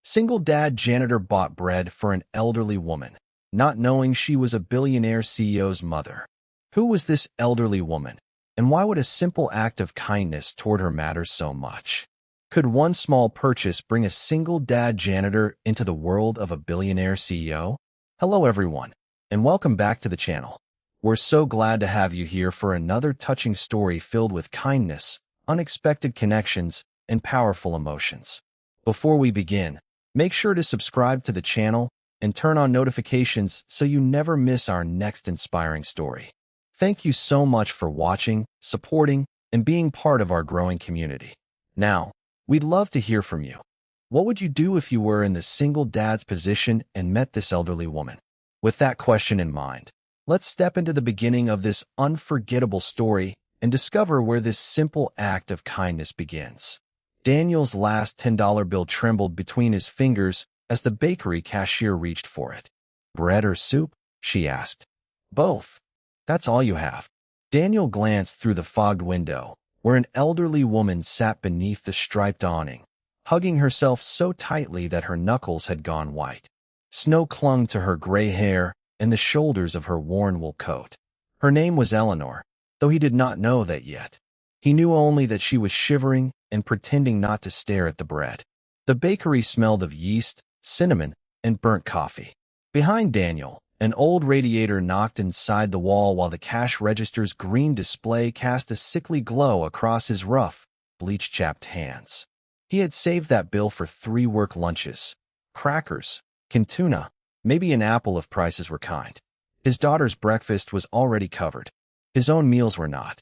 Single dad janitor bought bread for an elderly woman, not knowing she was a billionaire CEO's mother. Who was this elderly woman, and why would a simple act of kindness toward her matter so much? Could one small purchase bring a single dad janitor into the world of a billionaire CEO? Hello everyone, and welcome back to the channel. We're so glad to have you here for another touching story filled with kindness, unexpected connections, and powerful emotions. Before we begin, make sure to subscribe to the channel and turn on notifications so you never miss our next inspiring story. Thank you so much for watching, supporting, and being part of our growing community. Now, we'd love to hear from you. What would you do if you were in the single dad's position and met this elderly woman? With that question in mind, let's step into the beginning of this unforgettable story and discover where this simple act of kindness begins. Daniel's last $10 bill trembled between his fingers as the bakery cashier reached for it. "Bread or soup?" she asked. "Both. That's all you have." Daniel glanced through the fogged window, where an elderly woman sat beneath the striped awning, hugging herself so tightly that her knuckles had gone white. Snow clung to her gray hair and the shoulders of her worn wool coat. Her name was Eleanor, though he did not know that yet. He knew only that she was shivering and pretending not to stare at the bread. The bakery smelled of yeast, cinnamon, and burnt coffee. Behind Daniel, an old radiator knocked inside the wall while the cash register's green display cast a sickly glow across his rough, bleach-chapped hands. He had saved that bill for 3 work lunches. Crackers, canned tuna, maybe an apple if prices were kind. His daughter's breakfast was already covered. His own meals were not.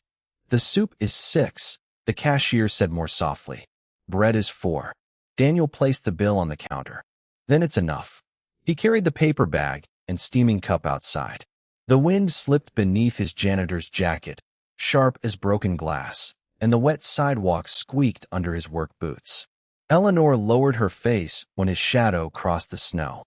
"The soup is 6, the cashier said more softly. "Bread is 4. Daniel placed the bill on the counter. "Then it's enough." He carried the paper bag and steaming cup outside. The wind slipped beneath his janitor's jacket, sharp as broken glass, and the wet sidewalk squeaked under his work boots. Eleanor lowered her face when his shadow crossed the snow.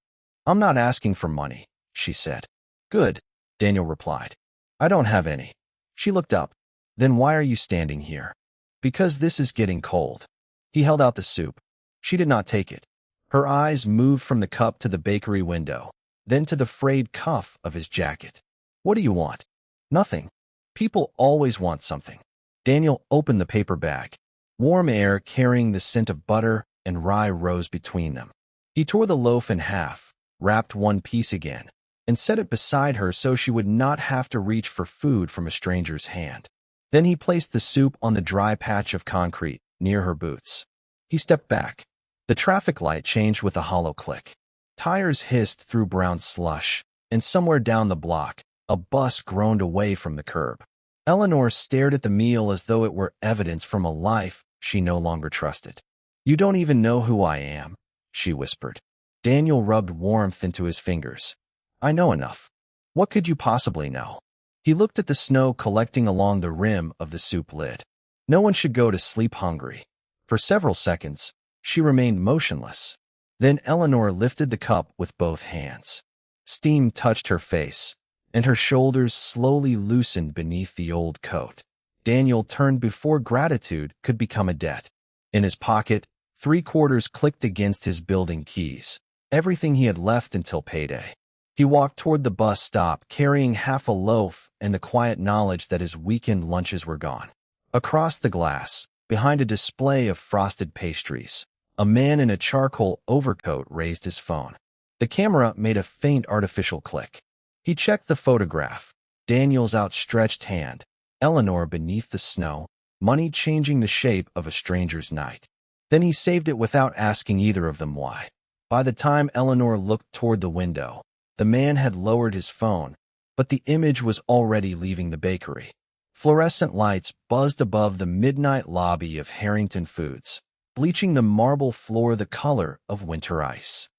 "I'm not asking for money," she said. "Good," Daniel replied. "I don't have any." She looked up. "Then why are you standing here?" "Because this is getting cold." He held out the soup. She did not take it. Her eyes moved from the cup to the bakery window, then to the frayed cuff of his jacket. "What do you want?" "Nothing. People always want something." Daniel opened the paper bag. Warm air carrying the scent of butter and rye rose between them. He tore the loaf in half, wrapped one piece again, and set it beside her so she would not have to reach for food from a stranger's hand. Then he placed the soup on the dry patch of concrete near her boots. He stepped back. The traffic light changed with a hollow click. Tires hissed through brown slush, and somewhere down the block, a bus groaned away from the curb. Eleanor stared at the meal as though it were evidence from a life she no longer trusted. "You don't even know who I am," she whispered. Daniel rubbed warmth into his fingers. "I know enough." "What could you possibly know?" He looked at the snow collecting along the rim of the soup lid. No one should go to sleep hungry. For several seconds, she remained motionless. Then Eleanor lifted the cup with both hands. Steam touched her face, and her shoulders slowly loosened beneath the old coat. Daniel turned before gratitude could become a debt. In his pocket, 3 quarters clicked against his building keys, everything he had left until payday. He walked toward the bus stop carrying half a loaf and the quiet knowledge that his weekend lunches were gone. Across the glass, behind a display of frosted pastries, a man in a charcoal overcoat raised his phone. The camera made a faint artificial click. He checked the photograph, Daniel's outstretched hand, Eleanor beneath the snow, money changing the shape of a stranger's night. Then he saved it without asking either of them why. By the time Eleanor looked toward the window, the man had lowered his phone, but the image was already leaving the bakery. Fluorescent lights buzzed above the midnight lobby of Harrington Foods, bleaching the marble floor the color of winter ice.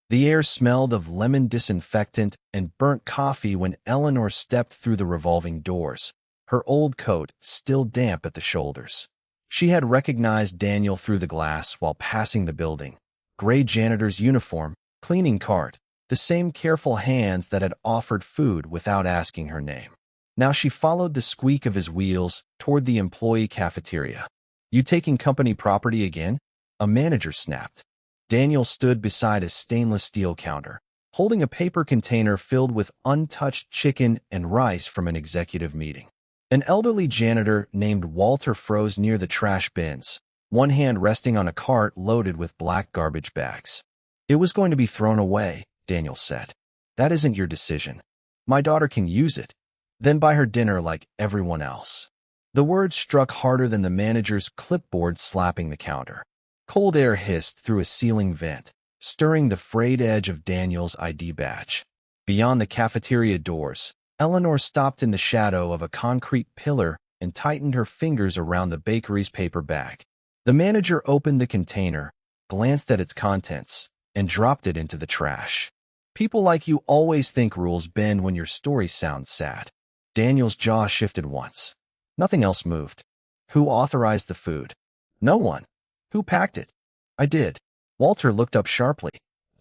The air smelled of lemon disinfectant and burnt coffee when Eleanor stepped through the revolving doors, her old coat still damp at the shoulders. She had recognized Daniel through the glass while passing the building. Gray janitor's uniform, cleaning cart, the same careful hands that had offered food without asking her name. Now she followed the squeak of his wheels toward the employee cafeteria. "You taking company property again?" a manager snapped. Daniel stood beside a stainless steel counter, holding a paper container filled with untouched chicken and rice from an executive meeting. An elderly janitor named Walter froze near the trash bins, one hand resting on a cart loaded with black garbage bags. "It was going to be thrown away," Daniel said. "That isn't your decision. My daughter can use it, then buy her dinner like everyone else." The words struck harder than the manager's clipboard slapping the counter. Cold air hissed through a ceiling vent, stirring the frayed edge of Daniel's ID badge. Beyond the cafeteria doors, Eleanor stopped in the shadow of a concrete pillar and tightened her fingers around the bakery's paper bag. The manager opened the container, glanced at its contents, and dropped it into the trash. "People like you always think rules bend when your story sounds sad." Daniel's jaw shifted once. Nothing else moved. "Who authorized the food?" "No one." "Who packed it?" "I did." Walter looked up sharply.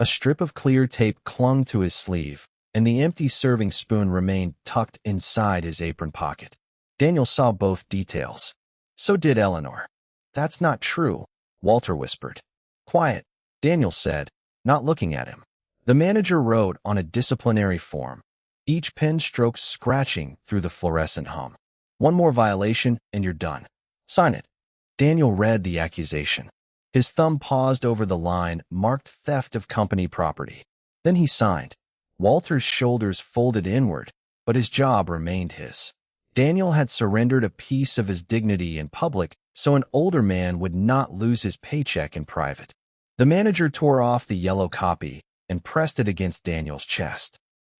A strip of clear tape clung to his sleeve, and the empty serving spoon remained tucked inside his apron pocket. Daniel saw both details. So did Eleanor. "That's not true," Walter whispered. "Quiet," Daniel said, not looking at him. The manager wrote on a disciplinary form, each pen stroke scratching through the fluorescent hum. "One more violation and you're done. Sign it." Daniel read the accusation. His thumb paused over the line marked theft of company property. Then he signed. Walter's shoulders folded inward, but his job remained his. Daniel had surrendered a piece of his dignity in public so an older man would not lose his paycheck in private. The manager tore off the yellow copy and pressed it against Daniel's chest.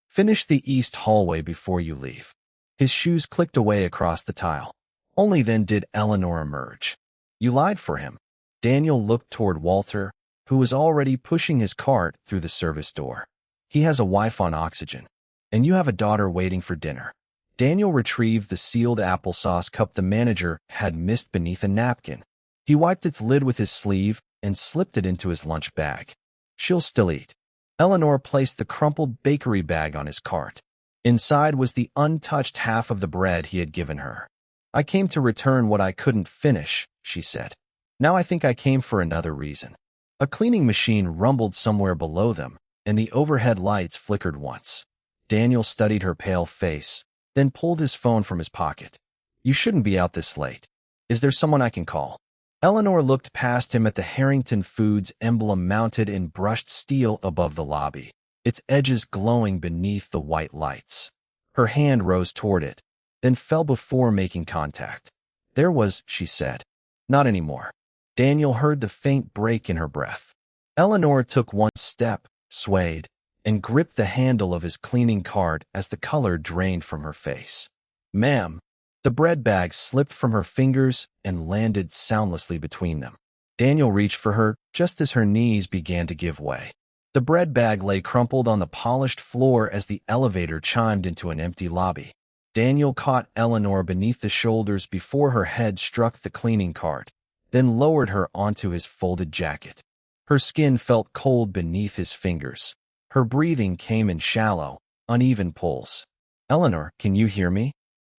"Finish the east hallway before you leave." His shoes clicked away across the tile. Only then did Eleanor emerge. "You lied for him." Daniel looked toward Walter, who was already pushing his cart through the service door. "He has a wife on oxygen, and you have a daughter waiting for dinner." Daniel retrieved the sealed applesauce cup the manager had missed beneath a napkin. He wiped its lid with his sleeve and slipped it into his lunch bag. "She'll still eat." Eleanor placed the crumpled bakery bag on his cart. Inside was the untouched half of the bread he had given her. "I came to return what I couldn't finish," she said. "Now I think I came for another reason." A cleaning machine rumbled somewhere below them, and the overhead lights flickered once. Daniel studied her pale face, then pulled his phone from his pocket. "You shouldn't be out this late. Is there someone I can call?" Eleanor looked past him at the Harrington Foods emblem mounted in brushed steel above the lobby, its edges glowing beneath the white lights. Her hand rose toward it, then fell before making contact. "There was," she said. "Not anymore." Daniel heard the faint break in her breath. Eleanor took one step, swayed, and gripped the handle of his cleaning cart as the color drained from her face. "Ma'am." The bread bag slipped from her fingers and landed soundlessly between them. Daniel reached for her just as her knees began to give way. The bread bag lay crumpled on the polished floor as the elevator chimed into an empty lobby. Daniel caught Eleanor beneath the shoulders before her head struck the cleaning cart, then lowered her onto his folded jacket. Her skin felt cold beneath his fingers. Her breathing came in shallow, uneven pulls. "Eleanor, can you hear me?"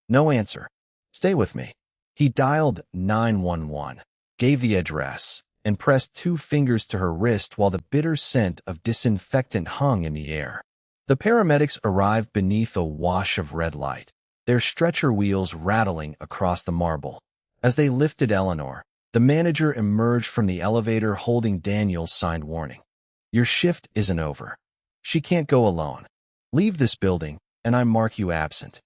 No answer. "Stay with me." He dialed 911, gave the address, and pressed 2 fingers to her wrist while the bitter scent of disinfectant hung in the air. The paramedics arrived beneath a wash of red light, their stretcher wheels rattling across the marble. As they lifted Eleanor, the manager emerged from the elevator holding Daniel's signed warning. "Your shift isn't over. She can't go alone. Leave this building, and I mark you absent."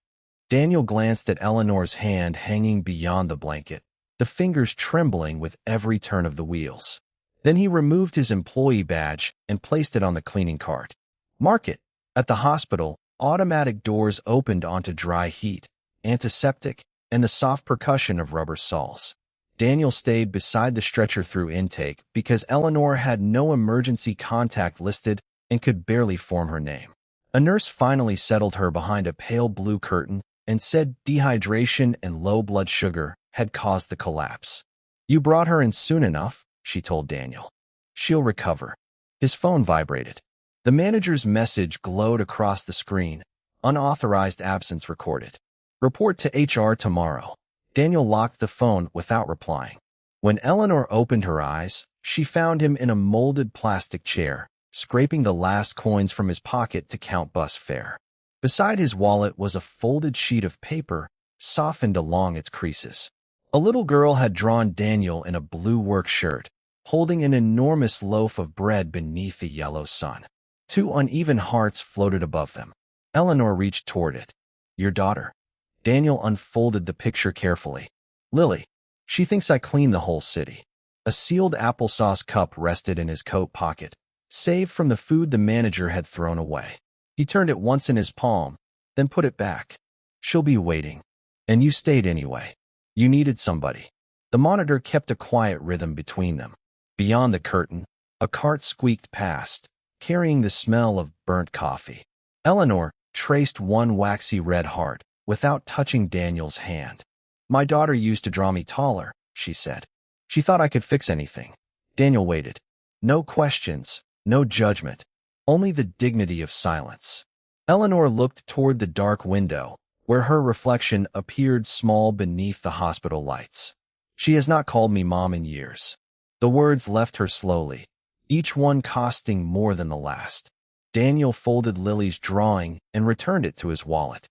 Daniel glanced at Eleanor's hand hanging beyond the blanket, the fingers trembling with every turn of the wheels. Then he removed his employee badge and placed it on the cleaning cart. "Mark it." At the hospital, automatic doors opened onto dry heat, antiseptic, and the soft percussion of rubber soles. Daniel stayed beside the stretcher through intake because Eleanor had no emergency contact listed and could barely form her name. A nurse finally settled her behind a pale blue curtain and said dehydration and low blood sugar had caused the collapse. "You brought her in soon enough," she told Daniel. "She'll recover." His phone vibrated. The manager's message glowed across the screen. "Unauthorized absence recorded. Report to HR tomorrow." Daniel locked the phone without replying. When Eleanor opened her eyes, She found him in a molded plastic chair, scraping the last coins from his pocket to count bus fare. Beside his wallet was a folded sheet of paper, softened along its creases. A little girl had drawn Daniel in a blue work shirt, holding an enormous loaf of bread beneath the yellow sun. Two uneven hearts floated above them. Eleanor reached toward it. Your daughter. Daniel unfolded the picture carefully. Lily. She thinks I cleaned the whole city. A sealed applesauce cup rested in his coat pocket, saved from the food the manager had thrown away. He turned it once in his palm, then put it back. She'll be waiting. And you stayed anyway. You needed somebody. The monitor kept a quiet rhythm between them. Beyond the curtain, a cart squeaked past, carrying the smell of burnt coffee. Eleanor traced one waxy red heart without touching Daniel's hand. My daughter used to draw me taller, she said. She thought I could fix anything. Daniel waited. No questions, no judgment, only the dignity of silence. Eleanor looked toward the dark window, where her reflection appeared small beneath the hospital lights. She has not called me mom in years. The words left her slowly, each one costing more than the last. Daniel folded Lily's drawing and returned it to his wallet.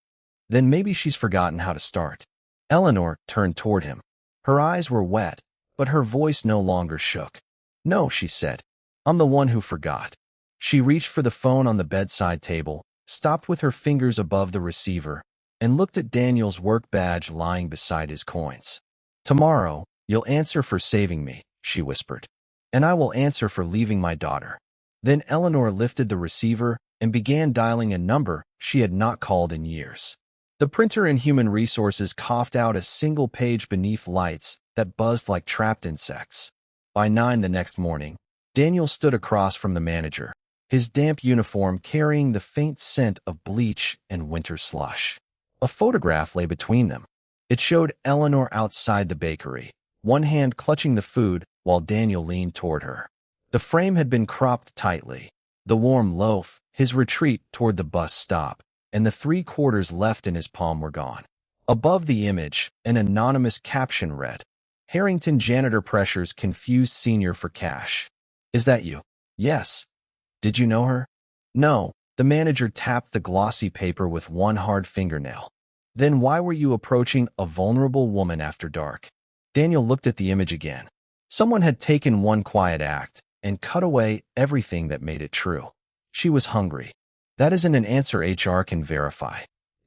Then maybe she's forgotten how to start. Eleanor turned toward him. Her eyes were wet, but her voice no longer shook. No, she said. I'm the one who forgot. She reached for the phone on the bedside table, stopped with her fingers above the receiver, and looked at Daniel's work badge lying beside his coins. Tomorrow, you'll answer for saving me, she whispered. And I will answer for leaving my daughter. Then Eleanor lifted the receiver and began dialing a number she had not called in years. The printer in Human Resources coughed out a single page beneath lights that buzzed like trapped insects. By 9 the next morning, Daniel stood across from the manager, his damp uniform carrying the faint scent of bleach and winter slush. A photograph lay between them. It showed Eleanor outside the bakery, one hand clutching the food while Daniel leaned toward her. The frame had been cropped tightly, the warm loaf, his retreat toward the bus stop, and the 3/4 left in his palm were gone. Above the image, an anonymous caption read, Harrington janitor pressures confused senior for cash. Is that you? Yes. Did you know her? No. The manager tapped the glossy paper with one hard fingernail. Then why were you approaching a vulnerable woman after dark? Daniel looked at the image again. Someone had taken one quiet act and cut away everything that made it true. She was hungry. That isn't an answer HR can verify.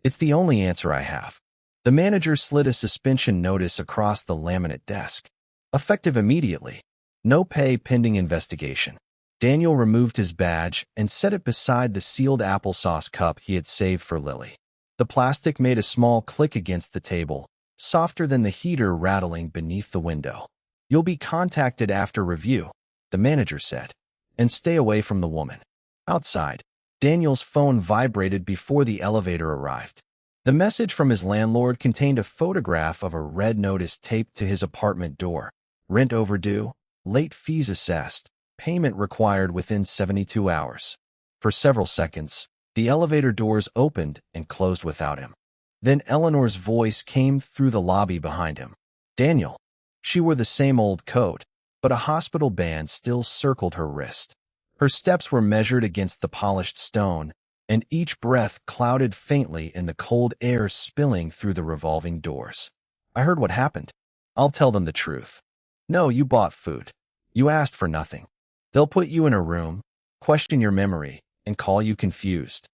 It's the only answer I have. The manager slid a suspension notice across the laminate desk. Effective immediately. No pay pending investigation. Daniel removed his badge and set it beside the sealed applesauce cup he had saved for Lily. The plastic made a small click against the table, softer than the heater rattling beneath the window. You'll be contacted after review, the manager said, and stay away from the woman. Outside, Daniel's phone vibrated before the elevator arrived. The message from his landlord contained a photograph of a red notice taped to his apartment door. Rent overdue, late fees assessed, payment required within 72 hours. For several seconds, the elevator doors opened and closed without him. Then Eleanor's voice came through the lobby behind him. Daniel. She wore the same old coat, but a hospital band still circled her wrist. Her steps were measured against the polished stone, and each breath clouded faintly in the cold air spilling through the revolving doors. I heard what happened. I'll tell them the truth. No, you bought food. You asked for nothing. They'll put you in a room, question your memory, and call you confused.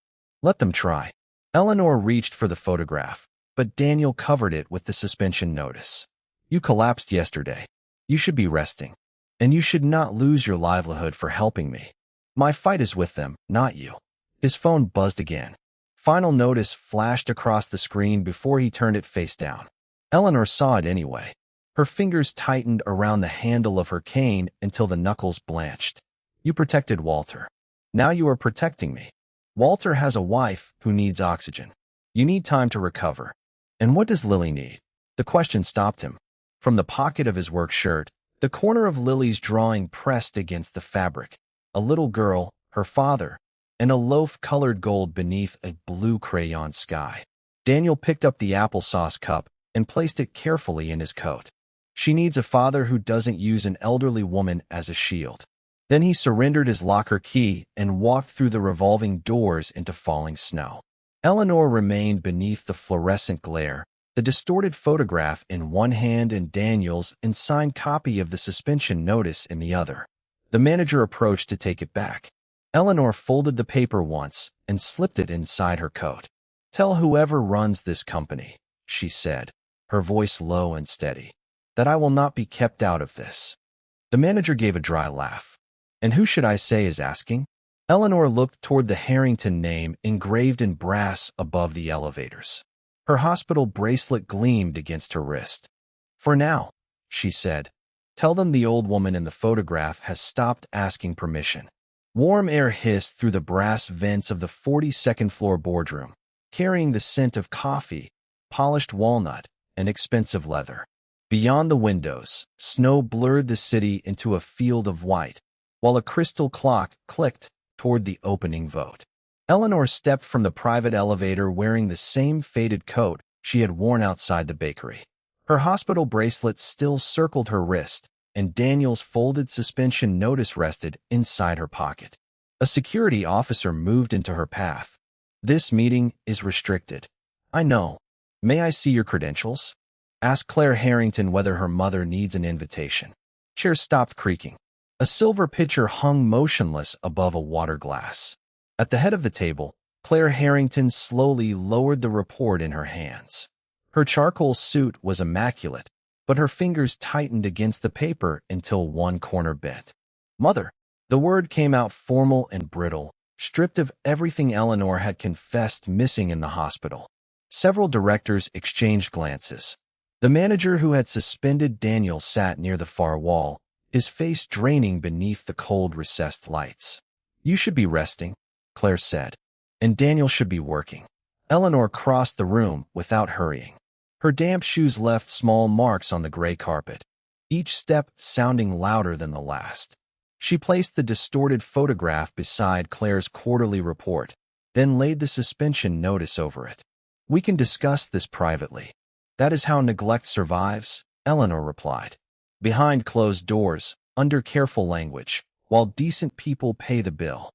Let them try. Eleanor reached for the photograph, but Daniel covered it with the suspension notice. You collapsed yesterday. You should be resting. And you should not lose your livelihood for helping me. My fight is with them, not you. His phone buzzed again. Final notice flashed across the screen before he turned it face down. Eleanor saw it anyway. Her fingers tightened around the handle of her cane until the knuckles blanched. You protected Walter. Now you are protecting me. Walter has a wife who needs oxygen. You need time to recover. And what does Lily need? The question stopped him. From the pocket of his work shirt, the corner of Lily's drawing pressed against the fabric. A little girl, her father, and a loaf-colored gold beneath a blue crayon sky. Daniel picked up the applesauce cup and placed it carefully in his coat. She needs a father who doesn't use an elderly woman as a shield. Then he surrendered his locker key and walked through the revolving doors into falling snow. Eleanor remained beneath the fluorescent glare, the distorted photograph in one hand and Daniel's signed copy of the suspension notice in the other. The manager approached to take it back. Eleanor folded the paper once and slipped it inside her coat. "Tell whoever runs this company," she said, her voice low and steady, "that I will not be kept out of this." The manager gave a dry laugh. "And who should I say is asking?" Eleanor looked toward the Harrington name engraved in brass above the elevators. Her hospital bracelet gleamed against her wrist. "For now," she said, "tell them the old woman in the photograph has stopped asking permission." Warm air hissed through the brass vents of the 42nd floor boardroom, carrying the scent of coffee, polished walnut, and expensive leather. Beyond the windows, snow blurred the city into a field of white, while a crystal clock clicked toward the opening vote. Eleanor stepped from the private elevator wearing the same faded coat she had worn outside the bakery. Her hospital bracelet still circled her wrist, and Daniel's folded suspension notice rested inside her pocket. A security officer moved into her path. "This meeting is restricted." "I know. May I see your credentials?" asked Claire Harrington whether her mother needs an invitation. Chair stopped creaking. A silver pitcher hung motionless above a water glass. At the head of the table, Claire Harrington slowly lowered the report in her hands. Her charcoal suit was immaculate, but her fingers tightened against the paper until one corner bent. "Mother." The word came out formal and brittle, stripped of everything Eleanor had confessed missing in the hospital. Several directors exchanged glances. The manager who had suspended Daniel sat near the far wall, his face draining beneath the cold recessed lights. "You should be resting," Claire said, "and Daniel should be working." Eleanor crossed the room without hurrying. Her damp shoes left small marks on the gray carpet, each step sounding louder than the last. She placed the distorted photograph beside Claire's quarterly report, then laid the suspension notice over it. "We can discuss this privately." "That is how neglect survives," Eleanor replied. "Behind closed doors, under careful language, while decent people pay the bill."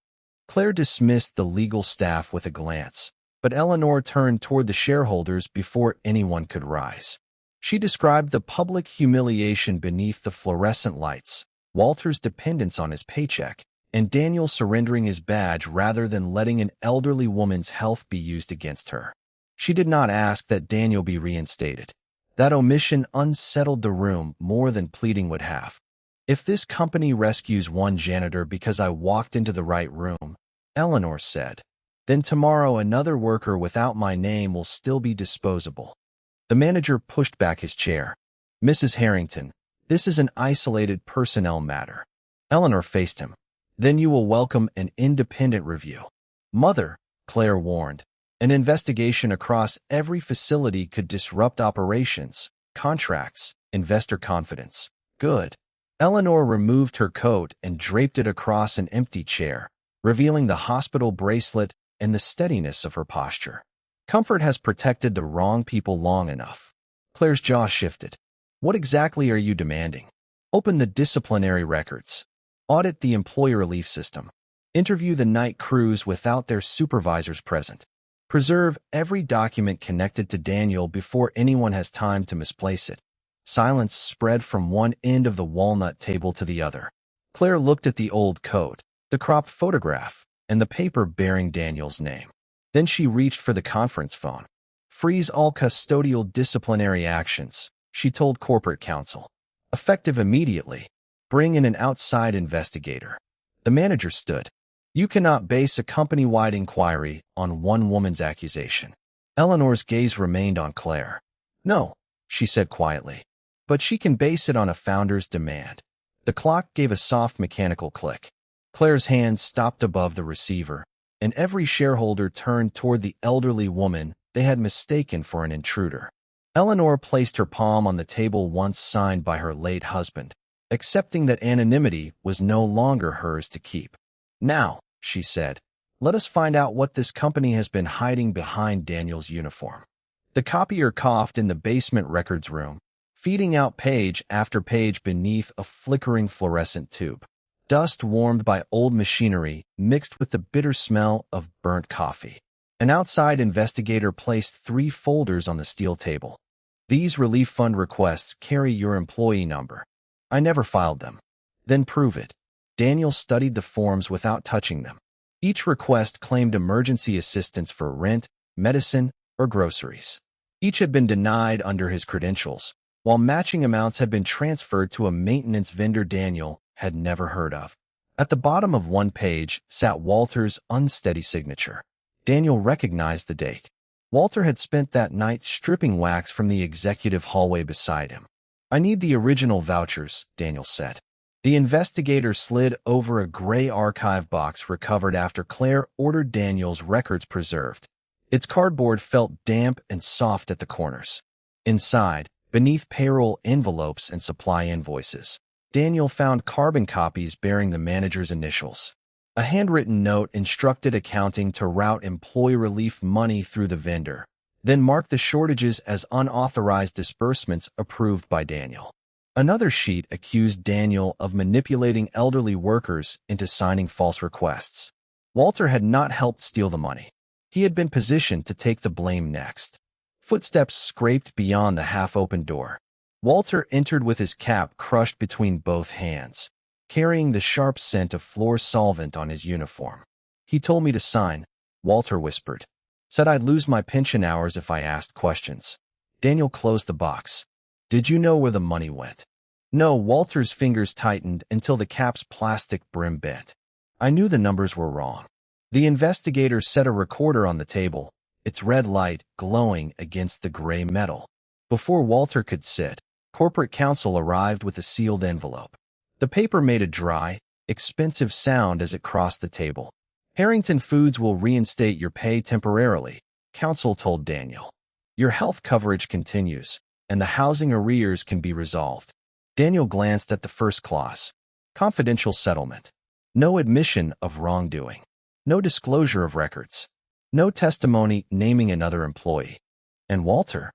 Claire dismissed the legal staff with a glance, but Eleanor turned toward the shareholders before anyone could rise. She described the public humiliation beneath the fluorescent lights, Walter's dependence on his paycheck, and Daniel surrendering his badge rather than letting an elderly woman's health be used against her. She did not ask that Daniel be reinstated. That omission unsettled the room more than pleading would have. "If this company rescues one janitor because I walked into the right room," Eleanor said, "then tomorrow another worker without my name will still be disposable." The manager pushed back his chair. "Mrs. Harrington, this is an isolated personnel matter." Eleanor faced him. "Then you will welcome an independent review." "Mother," Claire warned, "an investigation across every facility could disrupt operations, contracts, investor confidence." "Good." Eleanor removed her coat and draped it across an empty chair, revealing the hospital bracelet and the steadiness of her posture. "Comfort has protected the wrong people long enough." Claire's jaw shifted. "What exactly are you demanding?" "Open the disciplinary records. Audit the employee relief system. Interview the night crews without their supervisors present. Preserve every document connected to Daniel before anyone has time to misplace it." Silence spread from one end of the walnut table to the other. Claire looked at the old coat, the cropped photograph, and the paper bearing Daniel's name. Then she reached for the conference phone. "Freeze all custodial disciplinary actions," she told corporate counsel. "Effective immediately. Bring in an outside investigator." The manager stood. "You cannot base a company-wide inquiry on one woman's accusation." Eleanor's gaze remained on Claire. "No," she said quietly, "but she can base it on a founder's demand." The clock gave a soft mechanical click. Claire's hand stopped above the receiver, and every shareholder turned toward the elderly woman they had mistaken for an intruder. Eleanor placed her palm on the table once signed by her late husband, accepting that anonymity was no longer hers to keep. "Now," she said, "let us find out what this company has been hiding behind Daniel's uniform." The copier coughed in the basement records room, feeding out page after page beneath a flickering fluorescent tube. Dust warmed by old machinery mixed with the bitter smell of burnt coffee. An outside investigator placed 3 folders on the steel table. These relief fund requests carry your employee number. I never filed them. Then prove it. Daniel studied the forms without touching them. Each request claimed emergency assistance for rent, medicine, or groceries. Each had been denied under his credentials, while matching amounts had been transferred to a maintenance vendor Daniel had never heard of. At the bottom of one page sat Walter's unsteady signature. Daniel recognized the date. Walter had spent that night stripping wax from the executive hallway beside him. I need the original vouchers, Daniel said. The investigator slid over a gray archive box recovered after Claire ordered Daniel's records preserved. Its cardboard felt damp and soft at the corners. Inside, beneath payroll envelopes and supply invoices, Daniel found carbon copies bearing the manager's initials. A handwritten note instructed accounting to route employee relief money through the vendor, then mark the shortages as unauthorized disbursements approved by Daniel. Another sheet accused Daniel of manipulating elderly workers into signing false requests. Walter had not helped steal the money. He had been positioned to take the blame next. Footsteps scraped beyond the half-open door. Walter entered with his cap crushed between both hands, carrying the sharp scent of floor solvent on his uniform. He told me to sign, Walter whispered. Said I'd lose my pension hours if I asked questions. Daniel closed the box. Did you know where the money went? No, Walter's fingers tightened until the cap's plastic brim bent. I knew the numbers were wrong. The investigator set a recorder on the table, its red light glowing against the gray metal. Before Walter could sit, corporate counsel arrived with a sealed envelope. The paper made a dry, expensive sound as it crossed the table. Harrington Foods will reinstate your pay temporarily, counsel told Daniel. Your health coverage continues, and the housing arrears can be resolved. Daniel glanced at the first clause. Confidential settlement. No admission of wrongdoing. No disclosure of records. No testimony naming another employee. And Walter?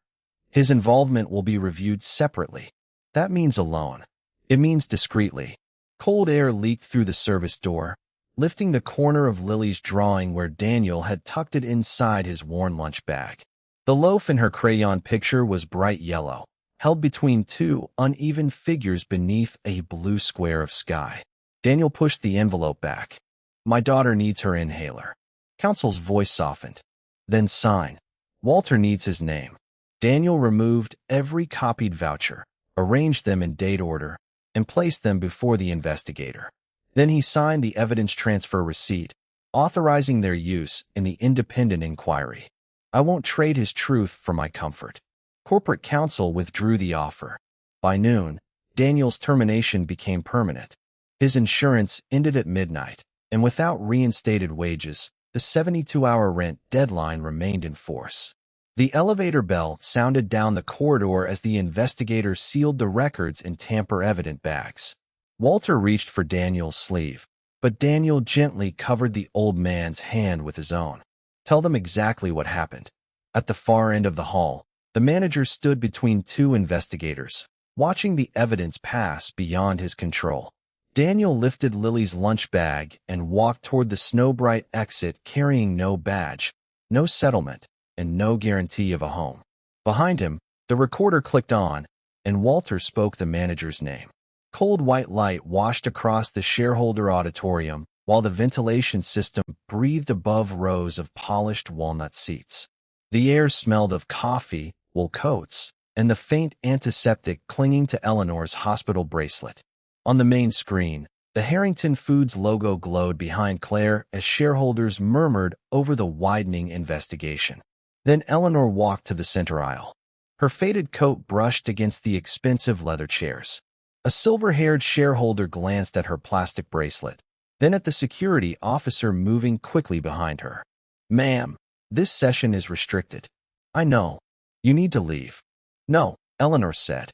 His involvement will be reviewed separately. That means alone. It means discreetly. Cold air leaked through the service door, lifting the corner of Lily's drawing where Daniel had tucked it inside his worn lunch bag. The loaf in her crayon picture was bright yellow, held between 2 uneven figures beneath a blue square of sky. Daniel pushed the envelope back. My daughter needs her inhaler. Counsel's voice softened. Then sign. Walter needs his name. Daniel removed every copied voucher, arranged them in date order, and placed them before the investigator. Then he signed the evidence transfer receipt, authorizing their use in the independent inquiry. I won't trade his truth for my comfort. Corporate counsel withdrew the offer. By noon, Daniel's termination became permanent. His insurance ended at midnight, and without reinstated wages, the 72-hour rent deadline remained in force. The elevator bell sounded down the corridor as the investigator sealed the records in tamper-evident bags. Walter reached for Daniel's sleeve, but Daniel gently covered the old man's hand with his own. Tell them exactly what happened. At the far end of the hall, the manager stood between 2 investigators, watching the evidence pass beyond his control. Daniel lifted Lily's lunch bag and walked toward the snow-bright exit carrying no badge, no settlement, and no guarantee of a home. Behind him, the recorder clicked on, and Walter spoke the manager's name. Cold white light washed across the shareholder auditorium, while the ventilation system breathed above rows of polished walnut seats. The air smelled of coffee, wool coats, and the faint antiseptic clinging to Eleanor's hospital bracelet. On the main screen, the Harrington Foods logo glowed behind Claire as shareholders murmured over the widening investigation. Then Eleanor walked to the center aisle. Her faded coat brushed against the expensive leather chairs. A silver-haired shareholder glanced at her plastic bracelet, then at the security officer moving quickly behind her. Ma'am, this session is restricted. I know. You need to leave. No, Eleanor said.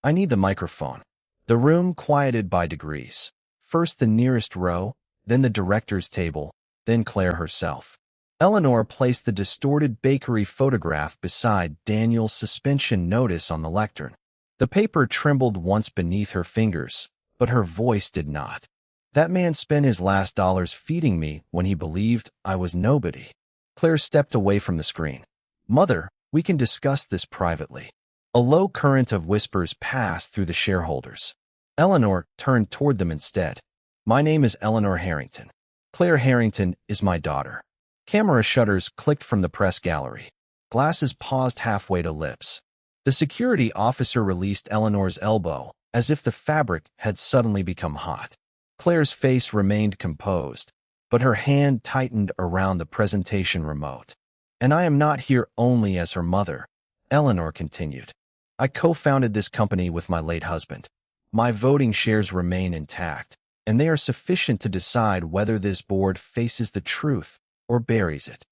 I need the microphone. The room quieted by degrees. First the nearest row, then the director's table, then Claire herself. Eleanor placed the distorted bakery photograph beside Daniel's suspension notice on the lectern. The paper trembled once beneath her fingers, but her voice did not. That man spent his last dollars feeding me when he believed I was nobody. Claire stepped away from the screen. Mother, we can discuss this privately. A low current of whispers passed through the shareholders. Eleanor turned toward them instead. My name is Eleanor Harrington. Claire Harrington is my daughter. Camera shutters clicked from the press gallery. Glasses paused halfway to lips. The security officer released Eleanor's elbow, as if the fabric had suddenly become hot. Claire's face remained composed, but her hand tightened around the presentation remote. And I am not here only as her mother, Eleanor continued. I co-founded this company with my late husband. My voting shares remain intact, and they are sufficient to decide whether this board faces the truth or buries it.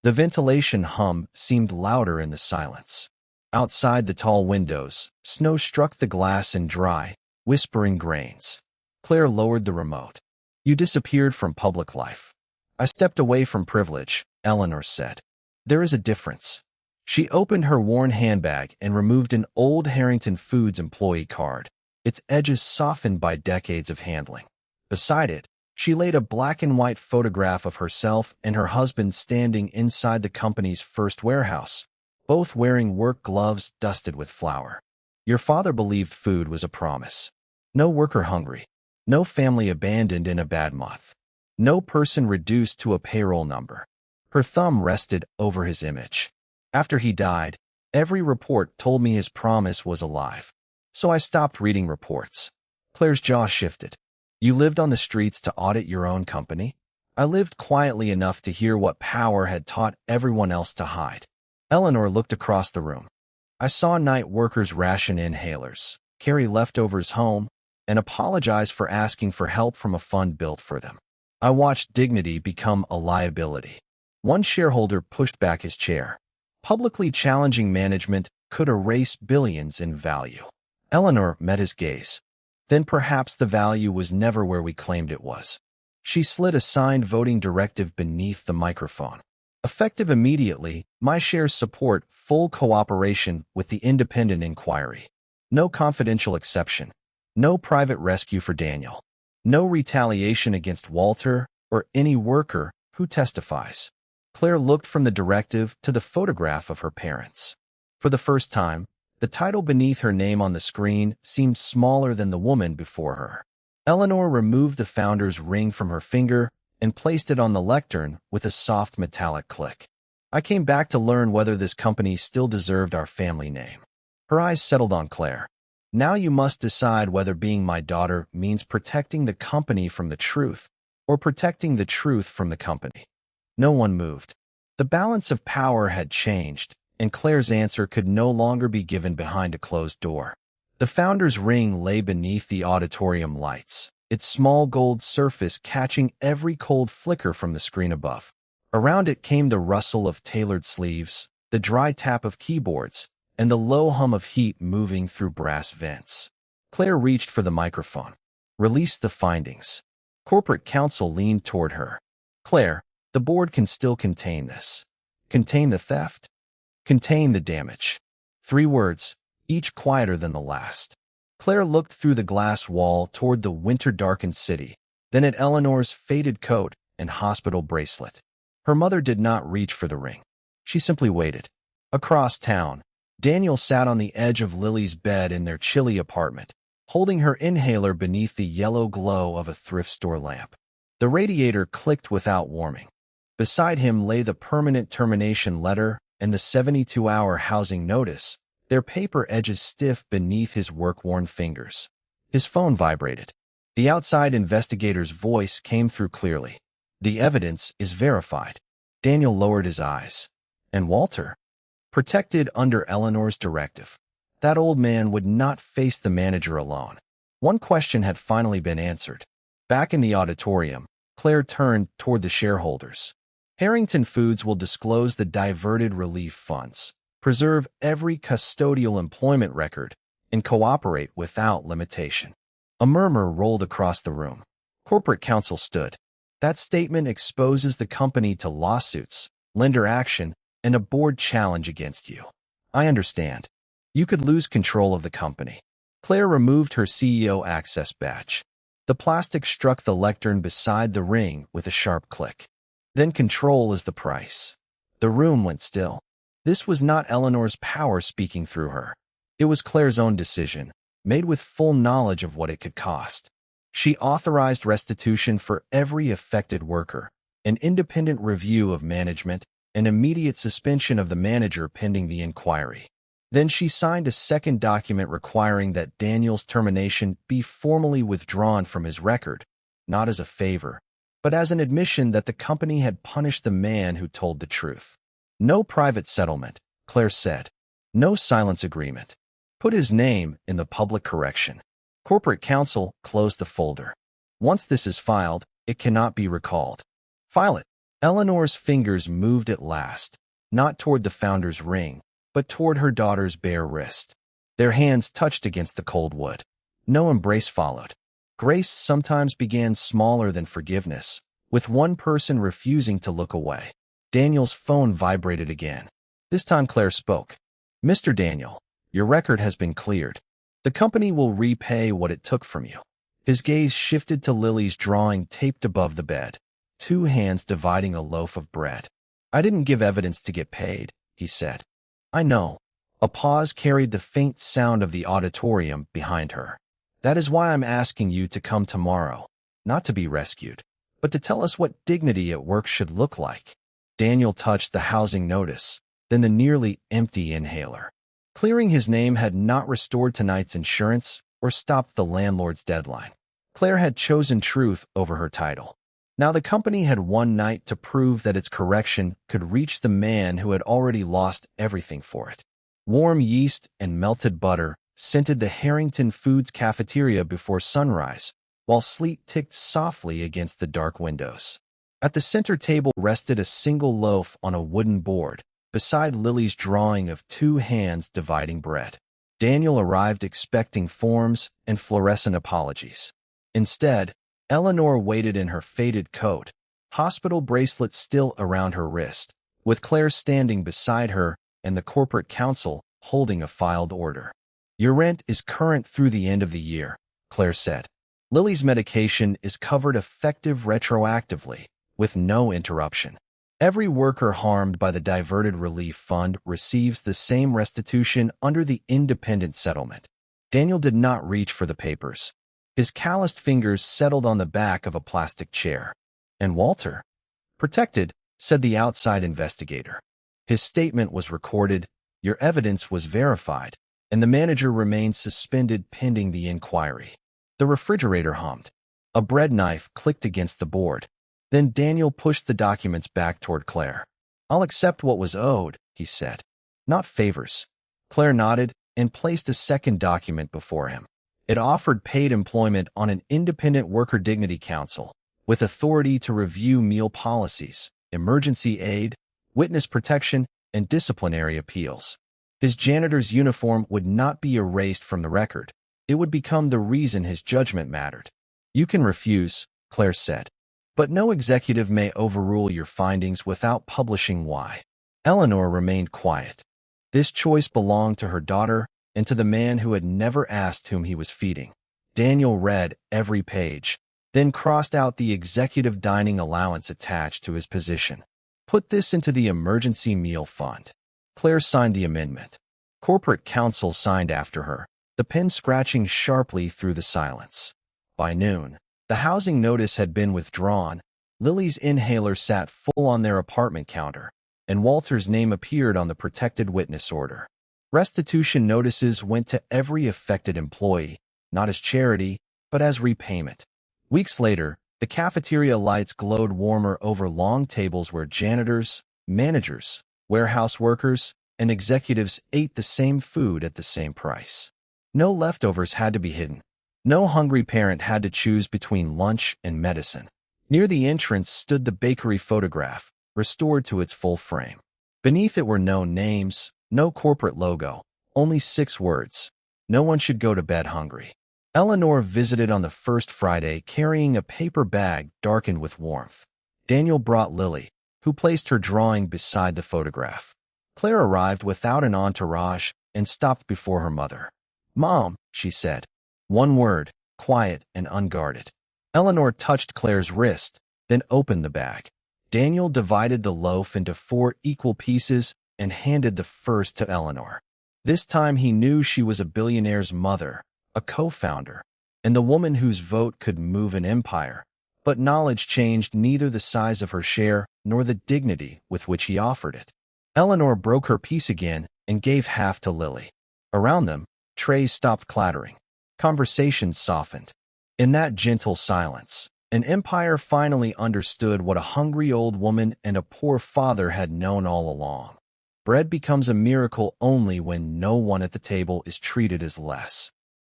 The ventilation hum seemed louder in the silence. Outside the tall windows, snow struck the glass in dry, whispering grains. Claire lowered the remote. You disappeared from public life. I stepped away from privilege, Eleanor said. There is a difference. She opened her worn handbag and removed an old Harrington Foods employee card, its edges softened by decades of handling. Beside it, she laid a black-and-white photograph of herself and her husband standing inside the company's first warehouse, both wearing work gloves dusted with flour. Your father believed food was a promise. No worker hungry. No family abandoned in a bad month. No person reduced to a payroll number. Her thumb rested over his image. After he died, every report told me his promise was alive. So I stopped reading reports. Claire's jaw shifted. You lived on the streets to audit your own company? I lived quietly enough to hear what power had taught everyone else to hide. Eleanor looked across the room. I saw night workers ration inhalers, carry leftovers home, and apologize for asking for help from a fund built for them. I watched dignity become a liability. One shareholder pushed back his chair. Publicly challenging management could erase billions in value. Eleanor met his gaze. Then perhaps the value was never where we claimed it was. She slid a signed voting directive beneath the microphone. Effective immediately, my shares support full cooperation with the independent inquiry. No confidential exception. No private rescue for Daniel. No retaliation against Walter or any worker who testifies. Claire looked from the directive to the photograph of her parents. For the first time, the title beneath her name on the screen seemed smaller than the woman before her. Eleanor removed the founder's ring from her finger and placed it on the lectern with a soft metallic click. I came back to learn whether this company still deserved our family name. Her eyes settled on Claire. Now you must decide whether being my daughter means protecting the company from the truth or protecting the truth from the company. No one moved. The balance of power had changed, and Claire's answer could no longer be given behind a closed door. The founder's ring lay beneath the auditorium lights, its small gold surface catching every cold flicker from the screen above. Around it came the rustle of tailored sleeves, the dry tap of keyboards, and the low hum of heat moving through brass vents. Claire reached for the microphone. Released the findings. Corporate counsel leaned toward her. Claire, the board can still contain this. Contain the theft. Contain the damage. 3 words, each quieter than the last. Claire looked through the glass wall toward the winter-darkened city, then at Eleanor's faded coat and hospital bracelet. Her mother did not reach for the ring. She simply waited. Across town, Daniel sat on the edge of Lily's bed in their chilly apartment, holding her inhaler beneath the yellow glow of a thrift store lamp. The radiator clicked without warming. Beside him lay the permanent termination letter and the 72-hour housing notice, their paper edges stiff beneath his work-worn fingers. His phone vibrated. The outside investigator's voice came through clearly. The evidence is verified. Daniel lowered his eyes. And Walter? Protected under Eleanor's directive. That old man would not face the manager alone. One question had finally been answered. Back in the auditorium, Claire turned toward the shareholders. Harrington Foods will disclose the diverted relief funds, preserve every custodial employment record, and cooperate without limitation. A murmur rolled across the room. Corporate counsel stood. That statement exposes the company to lawsuits, lender action, and a board challenge against you. I understand. You could lose control of the company. Claire removed her CEO access badge. The plastic struck the lectern beside the ring with a sharp click. Then control is the price. The room went still. This was not Eleanor's power speaking through her. It was Claire's own decision, made with full knowledge of what it could cost. She authorized restitution for every affected worker, an independent review of management, and immediate suspension of the manager pending the inquiry. Then she signed a second document requiring that Daniel's termination be formally withdrawn from his record, not as a favor, but as an admission that the company had punished the man who told the truth. No private settlement, Claire said. No silence agreement. Put his name in the public correction. Corporate counsel closed the folder. Once this is filed, it cannot be recalled. File it. Eleanor's fingers moved at last, not toward the founder's ring, but toward her daughter's bare wrist. Their hands touched against the cold wood. No embrace followed. Grace sometimes began smaller than forgiveness, with one person refusing to look away. Daniel's phone vibrated again. This time Claire spoke. "Mr. Daniel, your record has been cleared. The company will repay what it took from you." His gaze shifted to Lily's drawing taped above the bed, two hands dividing a loaf of bread. "I didn't give evidence to get paid," he said. "I know." A pause carried the faint sound of the auditorium behind her. "That is why I'm asking you to come tomorrow, not to be rescued, but to tell us what dignity at work should look like." Daniel touched the housing notice, then the nearly empty inhaler. Clearing his name had not restored tonight's insurance or stopped the landlord's deadline. Claire had chosen truth over her title. Now the company had one night to prove that its correction could reach the man who had already lost everything for it. Warm yeast and melted butter scented the Harrington Foods cafeteria before sunrise, while sleet ticked softly against the dark windows. At the center table rested a single loaf on a wooden board, beside Lily's drawing of two hands dividing bread. Daniel arrived expecting forms and fluorescent apologies. Instead, Eleanor waited in her faded coat, hospital bracelet still around her wrist, with Claire standing beside her and the corporate counsel holding a filed order. "Your rent is current through the end of the year," Claire said. "Lily's medication is covered effective retroactively, with no interruption. Every worker harmed by the diverted relief fund receives the same restitution under the independent settlement." Daniel did not reach for the papers. His calloused fingers settled on the back of a plastic chair. "And Walter?" "Protected," said the outside investigator. "His statement was recorded, your evidence was verified, and the manager remains suspended pending the inquiry." The refrigerator hummed. A bread knife clicked against the board. Then Daniel pushed the documents back toward Claire. "I'll accept what was owed," he said. "Not favors." Claire nodded and placed a second document before him. It offered paid employment on an independent worker dignity council, with authority to review meal policies, emergency aid, witness protection, and disciplinary appeals. His janitor's uniform would not be erased from the record. It would become the reason his judgment mattered. "You can refuse," Claire said, "but no executive may overrule your findings without publishing why." Eleanor remained quiet. This choice belonged to her daughter and to the man who had never asked whom he was feeding. Daniel read every page, then crossed out the executive dining allowance attached to his position. "Put this into the emergency meal fund." Claire signed the amendment. Corporate counsel signed after her, the pen scratching sharply through the silence. By noon, the housing notice had been withdrawn, Lily's inhaler sat full on their apartment counter, and Walter's name appeared on the protected witness order. Restitution notices went to every affected employee, not as charity, but as repayment. Weeks later, the cafeteria lights glowed warmer over long tables where janitors, managers, warehouse workers, and executives ate the same food at the same price. No leftovers had to be hidden. No hungry parent had to choose between lunch and medicine. Near the entrance stood the bakery photograph, restored to its full frame. Beneath it were no names, no corporate logo, only 6 words. No one should go to bed hungry. Eleanor visited on the first Friday carrying a paper bag darkened with warmth. Daniel brought Lily, who placed her drawing beside the photograph. Claire arrived without an entourage, and stopped before her mother. "Mom," she said. One word, quiet and unguarded. Eleanor touched Claire's wrist, then opened the bag. Daniel divided the loaf into 4 equal pieces and handed the first to Eleanor. This time he knew she was a billionaire's mother, a co-founder, and the woman whose vote could move an empire. But knowledge changed neither the size of her share nor the dignity with which he offered it. Eleanor broke her piece again and gave half to Lily. Around them, trays stopped clattering. Conversations softened. In that gentle silence, an empire finally understood what a hungry old woman and a poor father had known all along. Bread becomes a miracle only when no one at the table is treated as less.